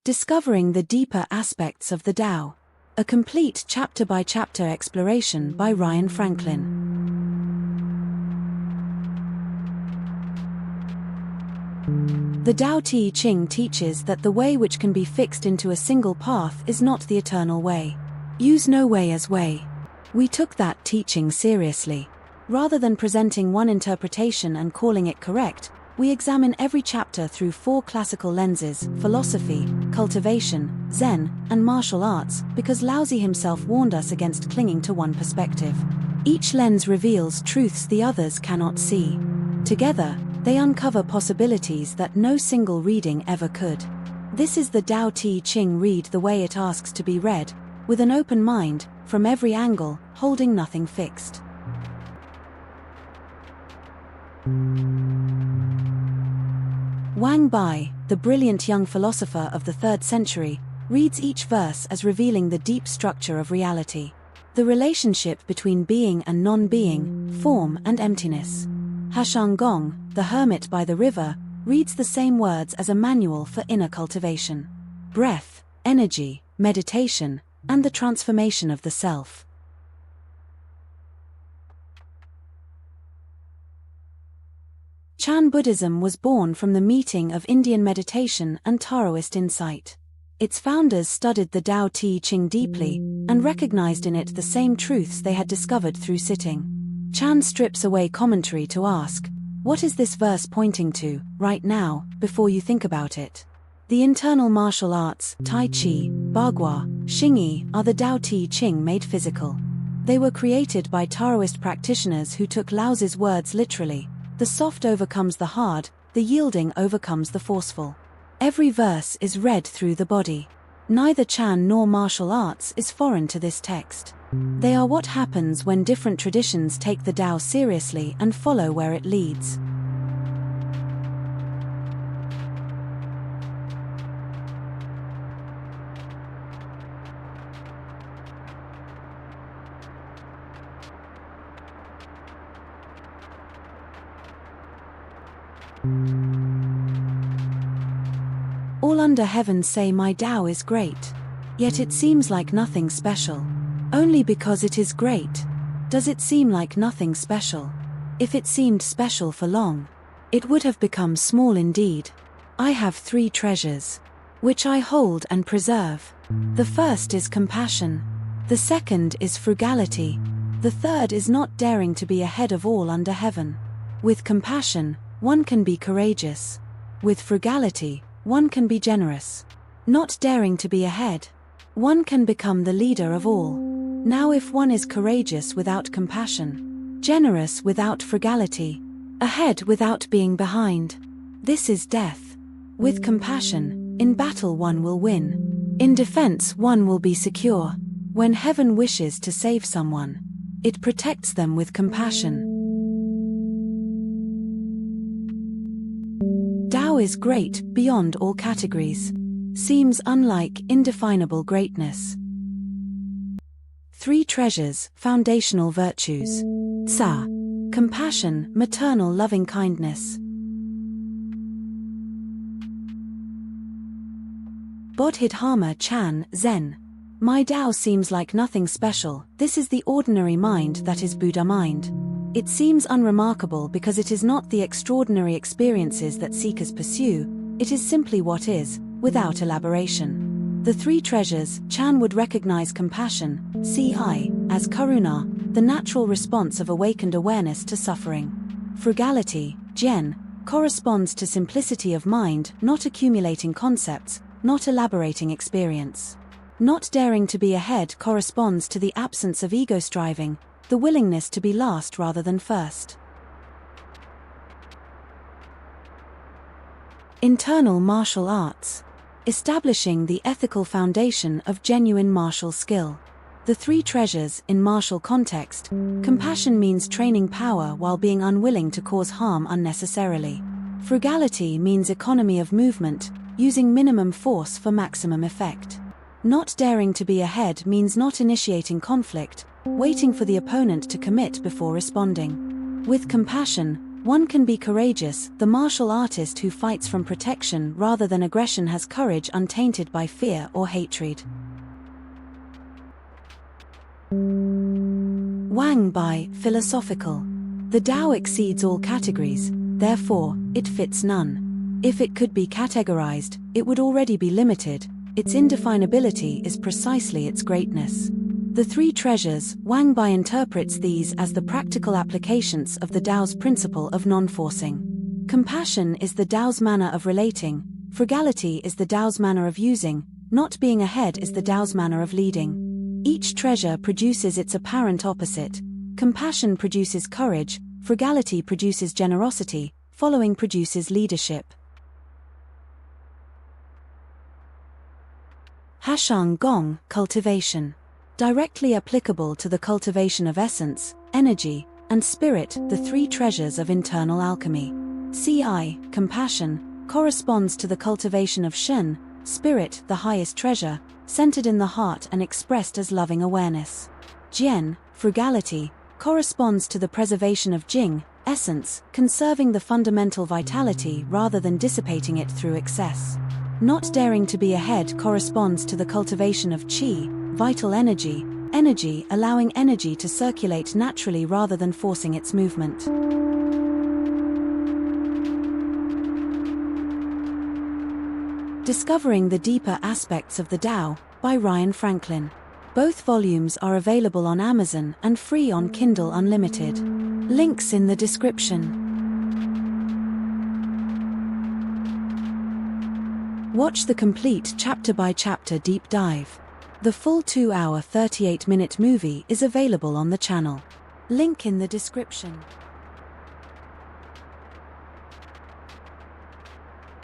Discovering the Deeper Aspects of the Tao. A complete chapter-by-chapter exploration by Ryan Franklin. The Tao Te Ching teaches that the way which can be fixed into a single path is not the eternal way. Use no way as way. We took that teaching seriously. Rather than presenting one interpretation and calling it correct, we examine every chapter through 4 classical lenses: philosophy, cultivation, Zen, and martial arts, because Laozi himself warned us against clinging to one perspective. Each lens reveals truths the others cannot see. Together, they uncover possibilities that no single reading ever could. This is the Tao Te Ching. Read the way it asks to be read, with an open mind, from every angle, holding nothing fixed. Wang Bi, the brilliant young philosopher of the 3rd century, reads each verse as revealing the deep structure of reality. The relationship between being and non-being, form and emptiness. Heshang Gong, the hermit by the river, reads the same words as a manual for inner cultivation. Breath, energy, meditation, and the transformation of the self. Chan Buddhism was born from the meeting of Indian meditation and Taoist insight. Its founders studied the Tao Te Ching deeply, and recognized in it the same truths they had discovered through sitting. Chan strips away commentary to ask, what is this verse pointing to, right now, before you think about it? The internal martial arts, Tai Chi, Bagua, Xingyi, are the Tao Te Ching made physical. They were created by Taoist practitioners who took Laozi's words literally. The soft overcomes the hard, the yielding overcomes the forceful. Every verse is read through the body. Neither Chan nor martial arts is foreign to this text. They are what happens when different traditions take the Tao seriously and follow where it leads. All under heaven say my Tao is great. Yet it seems like nothing special. Only because it is great. Does it seem like nothing special? If it seemed special for long, it would have become small indeed. I have 3 treasures, which I hold and preserve. The first is compassion. The second is frugality. The third is not daring to be ahead of all under heaven. With compassion, one can be courageous. With frugality, one can be generous. Not daring to be ahead, one can become the leader of all. Now if one is courageous without compassion, generous without frugality, ahead without being behind, this is death. With compassion, in battle one will win. In defense one will be secure. When heaven wishes to save someone, it protects them with compassion. Tao is great beyond all categories. Seems unlike indefinable greatness. 3 treasures, foundational virtues. Sa, compassion, maternal loving kindness. Bodhidharma Chan, Zen. My Tao seems like nothing special. This is the ordinary mind that is Buddha mind. It seems unremarkable because it is not the extraordinary experiences that seekers pursue, it is simply what is, without elaboration. The 3 treasures, Chan would recognize compassion, Ci, as karuna, the natural response of awakened awareness to suffering. Frugality, Jian, corresponds to simplicity of mind, not accumulating concepts, not elaborating experience. Not daring to be ahead corresponds to the absence of ego striving, the willingness to be last rather than first. Internal martial arts. Establishing the ethical foundation of genuine martial skill. The 3 treasures in martial context. Compassion means training power while being unwilling to cause harm unnecessarily. Frugality means economy of movement, using minimum force for maximum effect. Not daring to be ahead means not initiating conflict, waiting for the opponent to commit before responding. With compassion, One can be courageous. The martial artist who fights from protection rather than aggression has courage untainted by fear or hatred. Wang Bi, philosophical. The Tao exceeds all categories, therefore, it fits none. If it could be categorized, it would already be limited. Its indefinability is precisely its greatness. The three treasures, Wang Bi interprets these as the practical applications of the Tao's principle of non-forcing. Compassion is the Tao's manner of relating, frugality is the Tao's manner of using, not being ahead is the Tao's manner of leading. Each treasure produces its apparent opposite. Compassion produces courage, frugality produces generosity, following produces leadership. Heshang Gong, cultivation. Directly applicable to the cultivation of essence, energy, and spirit, the three treasures of internal alchemy. Compassion, corresponds to the cultivation of Shen, spirit, the highest treasure, centered in the heart and expressed as loving awareness. Jian, frugality, corresponds to the preservation of Jing, essence, conserving the fundamental vitality rather than dissipating it through excess. Not daring to be ahead corresponds to the cultivation of Qi, vital energy, energy allowing energy to circulate naturally rather than forcing its movement. Discovering the Deeper Aspects of the Tao, by Ryan Franklin. Both volumes are available on Amazon and free on Kindle Unlimited. Links in the description. Watch the complete chapter-by-chapter deep dive. The full 2-hour 38-minute movie is available on the channel. Link in the description.